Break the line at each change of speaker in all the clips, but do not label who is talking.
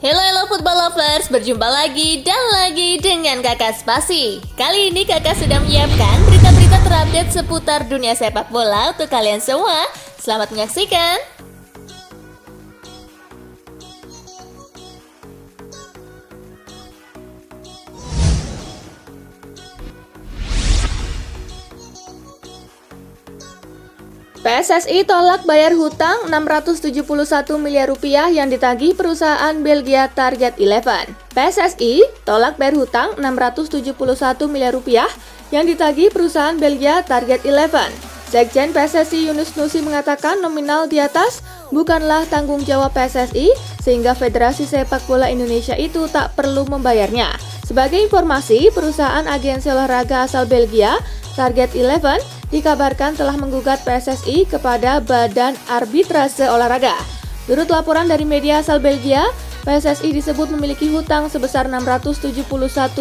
Hello football lovers, berjumpa lagi dan lagi dengan Kakak Spasi. Kali ini Kakak sudah menyiapkan berita-berita terupdate seputar dunia sepak bola untuk kalian semua. Selamat menyaksikan. PSSI tolak bayar hutang 671 miliar rupiah yang ditagih perusahaan Belgia Target 11. PSSI tolak bayar hutang 671 miliar rupiah yang ditagih perusahaan Belgia Target 11. Sekjen PSSI Yunus Nusi mengatakan nominal di atas bukanlah tanggung jawab PSSI sehingga Federasi Sepak Bola Indonesia itu tak perlu membayarnya. Sebagai informasi, perusahaan agensi olahraga asal Belgia Target 11 dikabarkan telah menggugat PSSI kepada Badan Arbitrase Olahraga. Menurut laporan dari media asal Belgia, PSSI disebut memiliki hutang sebesar 671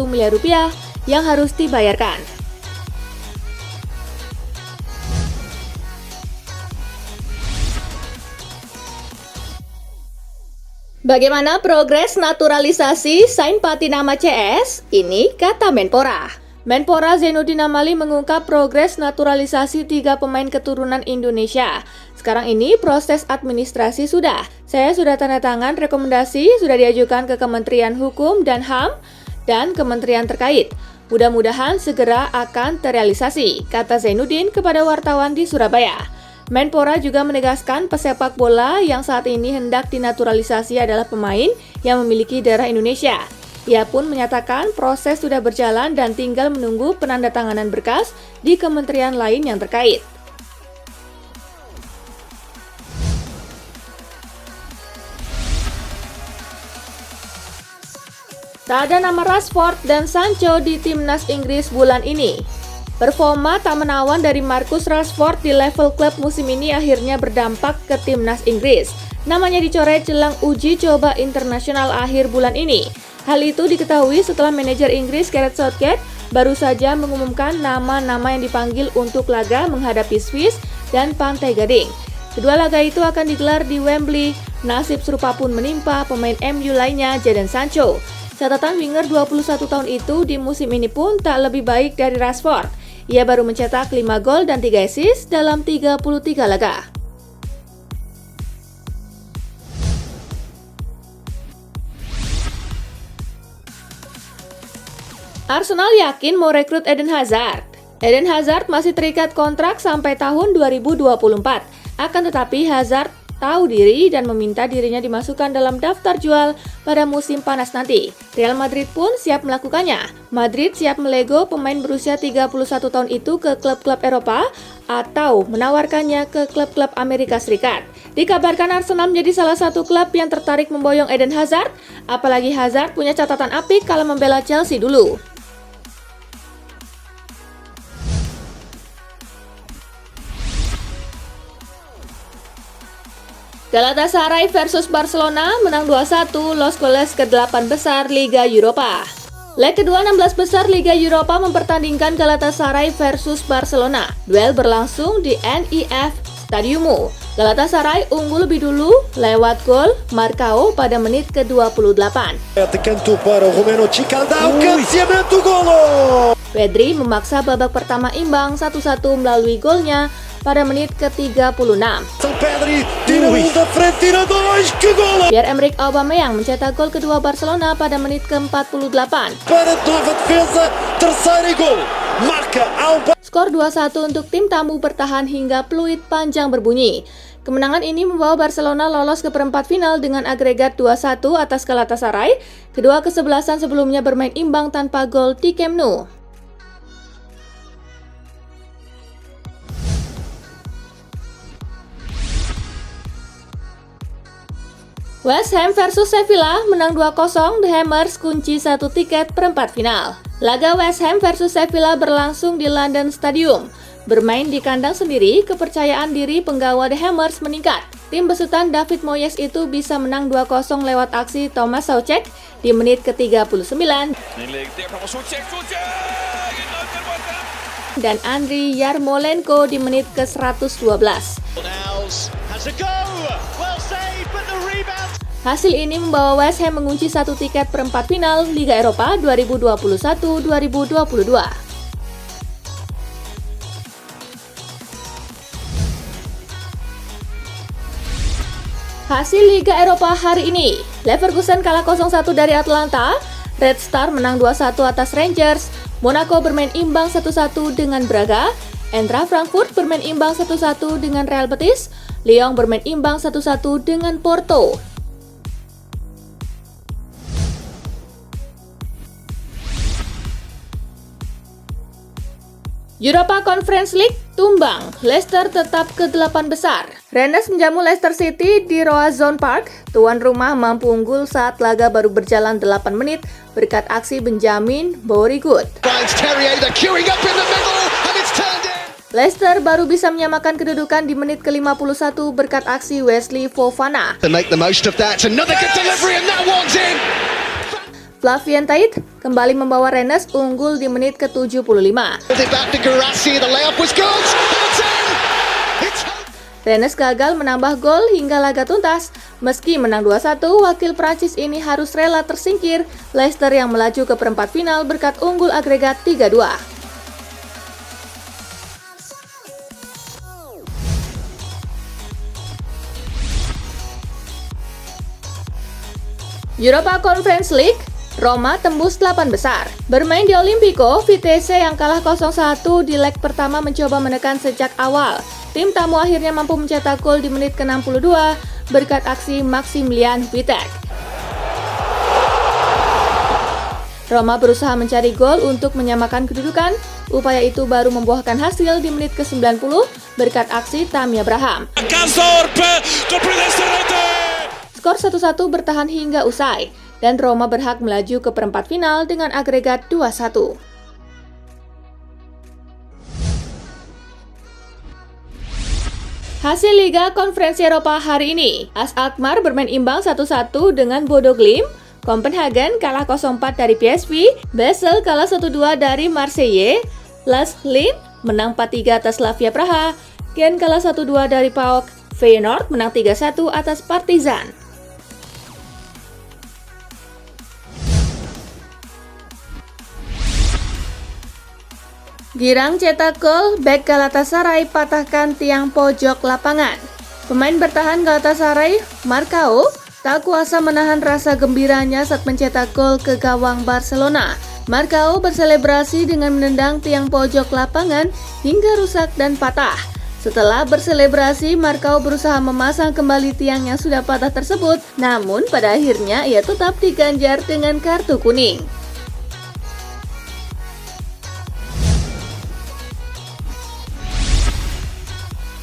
miliar rupiah yang harus dibayarkan. Bagaimana progres naturalisasi Sain Patinama CS? Ini kata Menpora. Menpora Zainuddin Amali mengungkap progres naturalisasi 3 pemain keturunan Indonesia. Sekarang ini proses administrasi sudah. Saya sudah tanda tangan rekomendasi sudah diajukan ke Kementerian Hukum dan HAM dan kementerian terkait. Mudah-mudahan segera akan terrealisasi, kata Zainuddin kepada wartawan di Surabaya. Menpora juga menegaskan pesepak bola yang saat ini hendak dinaturalisasi adalah pemain yang memiliki darah Indonesia. Ia pun menyatakan proses sudah berjalan dan tinggal menunggu penandatanganan berkas di kementerian lain yang terkait. Tak ada nama Rashford dan Sancho di timnas Inggris bulan ini. Performa tak menawan dari Marcus Rashford di level klub musim ini akhirnya berdampak ke timnas Inggris. Namanya dicoret jelang uji coba internasional akhir bulan ini. Hal itu diketahui setelah manajer Inggris Gareth Southgate baru saja mengumumkan nama-nama yang dipanggil untuk laga menghadapi Swiss dan Pantai Gading. Kedua laga itu akan digelar di Wembley. Nasib serupa pun menimpa pemain MU lainnya, Jadon Sancho. Catatan winger 21 tahun itu di musim ini pun tak lebih baik dari Rashford. Ia baru mencetak 5 gol dan 3 assist dalam 33 laga. Arsenal yakin mau rekrut Eden Hazard. Eden Hazard masih terikat kontrak sampai tahun 2024. Akan tetapi Hazard tahu diri dan meminta dirinya dimasukkan dalam daftar jual pada musim panas nanti. Real Madrid pun siap melakukannya. Madrid siap melego pemain berusia 31 tahun itu ke klub-klub Eropa atau menawarkannya ke klub-klub Amerika Serikat. Dikabarkan Arsenal menjadi salah satu klub yang tertarik memboyong Eden Hazard, apalagi Hazard punya catatan apik kalau membela Chelsea dulu. Galatasaray versus Barcelona menang 2-1, lolos goles ke-8 besar Liga Eropa. Leg kedua 16 besar Liga Eropa mempertandingkan Galatasaray versus Barcelona. Duel berlangsung di NIF Stadium. Galatasaray unggul lebih dulu lewat gol Marcao pada menit ke-28. Pedri memaksa babak pertama imbang 1-1 melalui golnya pada menit ke-36. Pierre-Emerick Aubameyang mencetak gol kedua Barcelona pada menit ke-48. Skor 2-1 untuk tim tamu bertahan hingga peluit panjang berbunyi. Kemenangan ini membawa Barcelona lolos ke perempat final dengan agregat 2-1 atas Galatasaray. Kedua kesebelasan sebelumnya bermain imbang tanpa gol di Camp Nou. West Ham versus Sevilla menang 2-0, The Hammers kunci 1 tiket perempat final. Laga West Ham versus Sevilla berlangsung di London Stadium. Bermain di kandang sendiri, kepercayaan diri penggawa The Hammers meningkat. Tim besutan David Moyes itu bisa menang 2-0 lewat aksi Thomas Soucek di menit ke-39 dan Andriy Yarmolenko di menit ke-112. Hasil ini membawa West Ham mengunci satu tiket perempat final Liga Eropa 2021-2022. Hasil Liga Eropa hari ini, Leverkusen kalah 0-1 dari Atlanta, Red Star menang 2-1 atas Rangers, Monaco bermain imbang 1-1 dengan Braga, Eintracht Frankfurt bermain imbang 1-1 dengan Real Betis, Lyon bermain imbang 1-1 dengan Porto. Europa Conference League tumbang, Leicester tetap ke-8 besar. Rennes menjamu Leicester City di Roazhon Park. Tuan rumah mampu unggul saat laga baru berjalan 8 menit berkat aksi Benjamin Bourigeaud. Leicester baru bisa menyamakan kedudukan di menit ke-51 berkat aksi Wesley Fofana. Flavien Tait kembali membawa Rennes unggul di menit ke-75. Rennes gagal menambah gol hingga laga tuntas. Meski menang 2-1, wakil Prancis ini harus rela tersingkir. Leicester yang melaju ke perempat final berkat unggul agregat 3-2. Europa Conference League, Roma tembus 8 besar. Bermain di Olimpico, Vitesse yang kalah 0-1 di leg pertama mencoba menekan sejak awal. Tim tamu akhirnya mampu mencetak gol di menit ke-62 berkat aksi Maximilian Vitek. Roma berusaha mencari gol untuk menyamakan kedudukan. Upaya itu baru membuahkan hasil di menit ke-90 berkat aksi Tammy Abraham. Skor 1-1 bertahan hingga usai, dan Roma berhak melaju ke perempat final dengan agregat 2-1. Hasil Liga Konferensi Eropa hari ini, AS Alkmaar bermain imbang 1-1 dengan Bodo Glimt, Copenhagen kalah 0-4 dari PSV, Basel kalah 1-2 dari Marseille, Lens Lyn menang 4-3 atas Slavia Praha, Genk kalah 1-2 dari PAOK, Feyenoord menang 3-1 atas Partizan. Girang cetak gol, bek Galatasaray patahkan tiang pojok lapangan. Pemain bertahan Galatasaray, Marcao, tak kuasa menahan rasa gembiranya saat mencetak gol ke gawang Barcelona. Marcao berselebrasi dengan menendang tiang pojok lapangan hingga rusak dan patah. Setelah berselebrasi, Marcao berusaha memasang kembali tiang yang sudah patah tersebut, namun pada akhirnya ia tetap diganjar dengan kartu kuning.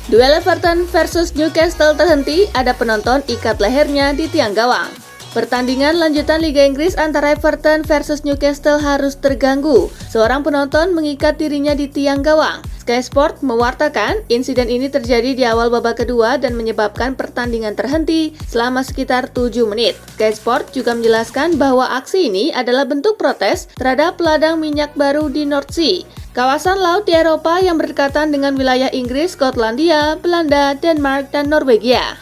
Duel Everton versus Newcastle terhenti, ada penonton ikat lehernya di tiang gawang. Pertandingan lanjutan Liga Inggris antara Everton versus Newcastle harus terganggu. Seorang penonton mengikat dirinya di tiang gawang. Sky Sport mewartakan insiden ini terjadi di awal babak kedua dan menyebabkan pertandingan terhenti selama sekitar 7 menit. Sky Sport juga menjelaskan bahwa aksi ini adalah bentuk protes terhadap ladang minyak baru di North Sea, kawasan laut di Eropa yang berdekatan dengan wilayah Inggris, Skotlandia, Belanda, Denmark, dan Norwegia.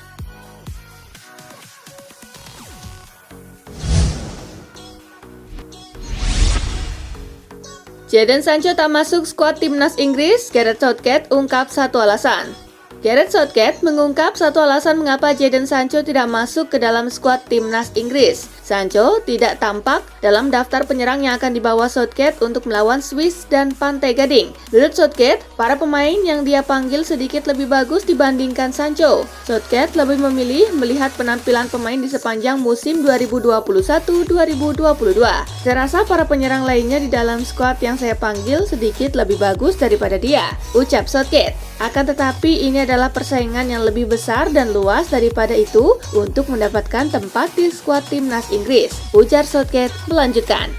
Jadon Sancho tak masuk skuad timnas Inggris, Gareth Southgate ungkap satu alasan. Gareth Southgate mengungkap satu alasan mengapa Jadon Sancho tidak masuk ke dalam skuad timnas Inggris. Sancho tidak tampak dalam daftar penyerang yang akan dibawa Southgate untuk melawan Swiss dan Pantai Gading. Menurut Southgate, para pemain yang dia panggil sedikit lebih bagus dibandingkan Sancho. Southgate lebih memilih melihat penampilan pemain di sepanjang musim 2021-2022. Saya rasa para penyerang lainnya di dalam skuad yang saya panggil sedikit lebih bagus daripada dia, ucap Southgate. Akan tetapi ini adalah persaingan yang lebih besar dan luas daripada itu untuk mendapatkan tempat di skuad timnas Inggris, ujar Southgate melanjutkan.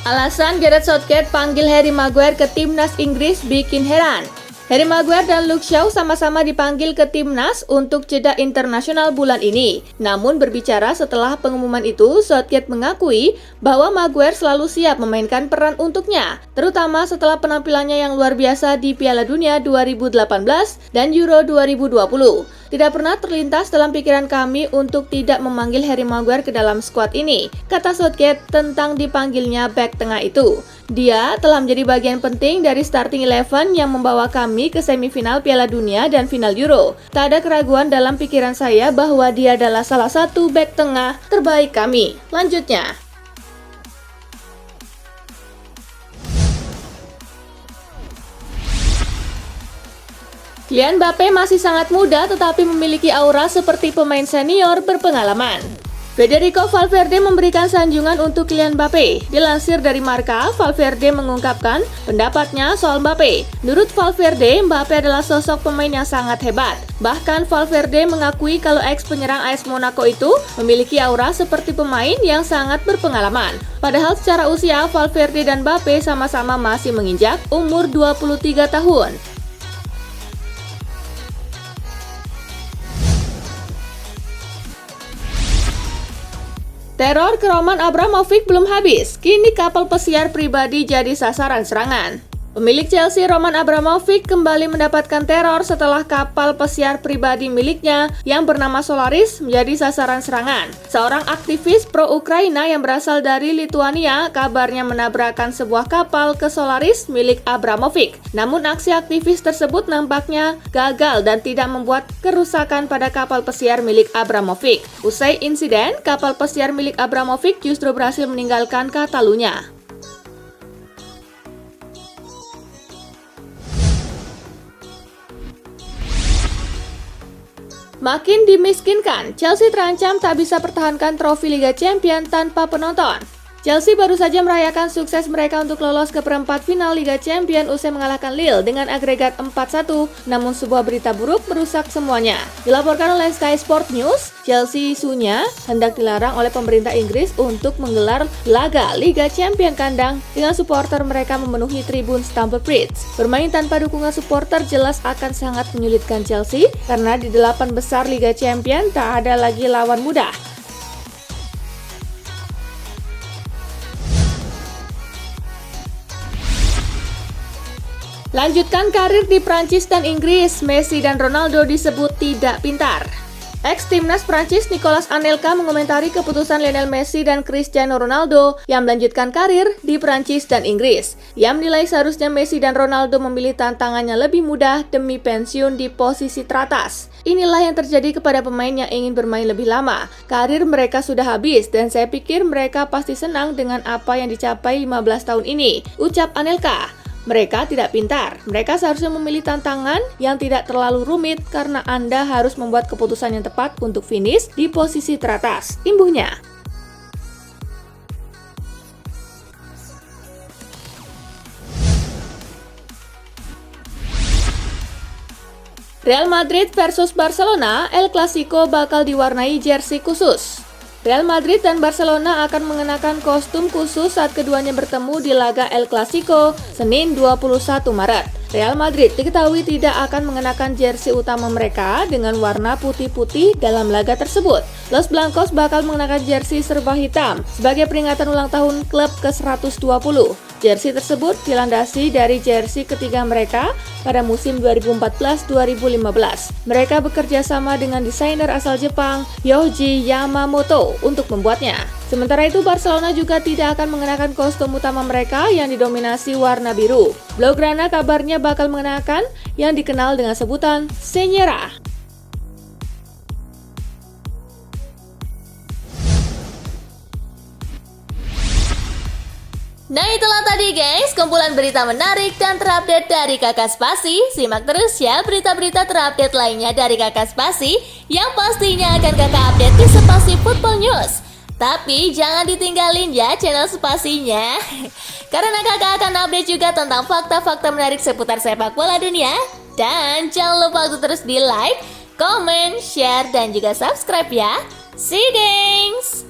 Alasan Gareth Southgate panggil Harry Maguire ke timnas Inggris bikin heran. Harry Maguire dan Luke Shaw sama-sama dipanggil ke timnas untuk jeda internasional bulan ini. Namun berbicara setelah pengumuman itu, Southgate mengakui bahwa Maguire selalu siap memainkan peran untuknya, terutama setelah penampilannya yang luar biasa di Piala Dunia 2018 dan Euro 2020. Tidak pernah terlintas dalam pikiran kami untuk tidak memanggil Harry Maguire ke dalam skuad ini, kata Southgate tentang dipanggilnya bek tengah itu. Dia telah menjadi bagian penting dari starting 11 yang membawa kami ke semifinal Piala Dunia dan final Euro. Tak ada keraguan dalam pikiran saya bahwa dia adalah salah satu bek tengah terbaik kami. Lanjutnya, Kylian Mbappe masih sangat muda tetapi memiliki aura seperti pemain senior berpengalaman. Federico Valverde memberikan sanjungan untuk Kylian Mbappe. Dilansir dari Marca, Valverde mengungkapkan pendapatnya soal Mbappe. Menurut Valverde, Mbappe adalah sosok pemain yang sangat hebat. Bahkan Valverde mengakui kalau ex-penyerang AS Monaco itu memiliki aura seperti pemain yang sangat berpengalaman. Padahal secara usia, Valverde dan Mbappe sama-sama masih menginjak umur 23 tahun. Teror ke Roman Abramovich belum habis, kini kapal pesiar pribadi jadi sasaran serangan. Pemilik Chelsea Roman Abramovich kembali mendapatkan teror setelah kapal pesiar pribadi miliknya yang bernama Solaris menjadi sasaran serangan. Seorang aktivis pro-Ukraina yang berasal dari Lituania kabarnya menabrakkan sebuah kapal ke Solaris milik Abramovich. Namun aksi aktivis tersebut nampaknya gagal dan tidak membuat kerusakan pada kapal pesiar milik Abramovich. Usai insiden, kapal pesiar milik Abramovich justru berhasil meninggalkan Catalunya. Makin dimiskinkan, Chelsea terancam tak bisa pertahankan trofi Liga Champions tanpa penonton. Chelsea baru saja merayakan sukses mereka untuk lolos ke perempat final Liga Champions usai mengalahkan Lille dengan agregat 4-1, namun sebuah berita buruk merusak semuanya. Dilaporkan oleh Sky Sport News, Chelsea isunya hendak dilarang oleh pemerintah Inggris untuk menggelar laga Liga Champions kandang dengan supporter mereka memenuhi tribun Stamford Bridge. Bermain tanpa dukungan supporter jelas akan sangat menyulitkan Chelsea karena di 8 besar Liga Champions tak ada lagi lawan mudah. Lanjutkan karir di Prancis dan Inggris, Messi dan Ronaldo disebut tidak pintar. Ex-timnas Prancis Nicolas Anelka mengomentari keputusan Lionel Messi dan Cristiano Ronaldo yang melanjutkan karir di Prancis dan Inggris. Ia menilai seharusnya Messi dan Ronaldo memilih tantangannya lebih mudah demi pensiun di posisi teratas. Inilah yang terjadi kepada pemain yang ingin bermain lebih lama. Karir mereka sudah habis dan saya pikir mereka pasti senang dengan apa yang dicapai 15 tahun ini, ucap Anelka. Mereka tidak pintar. Mereka seharusnya memilih tantangan yang tidak terlalu rumit karena Anda harus membuat keputusan yang tepat untuk finish di posisi teratas, imbuhnya. Real Madrid versus Barcelona, El Clasico bakal diwarnai jersey khusus. Real Madrid dan Barcelona akan mengenakan kostum khusus saat keduanya bertemu di laga El Clasico Senin 21 Maret. Real Madrid diketahui tidak akan mengenakan jersey utama mereka dengan warna putih-putih dalam laga tersebut. Los Blancos bakal mengenakan jersey serba hitam sebagai peringatan ulang tahun klub ke-120. Jersey tersebut dilandasi dari jersey ketiga mereka pada musim 2014-2015. Mereka bekerja sama dengan desainer asal Jepang, Yohji Yamamoto, untuk membuatnya. Sementara itu, Barcelona juga tidak akan mengenakan kostum utama mereka yang didominasi warna biru. Blaugrana kabarnya bakal mengenakan yang dikenal dengan sebutan Senyera. Nah itulah tadi guys, kumpulan berita menarik dan terupdate dari Kakak Spasi. Simak terus ya berita-berita terupdate lainnya dari Kakak Spasi yang pastinya akan Kakak update di Spasi Football News. Tapi jangan ditinggalin ya channel Spasinya, karena Kakak akan update juga tentang fakta-fakta menarik seputar sepak bola dunia. Dan jangan lupa untuk terus di like, comment, share, dan juga subscribe ya. See you guys!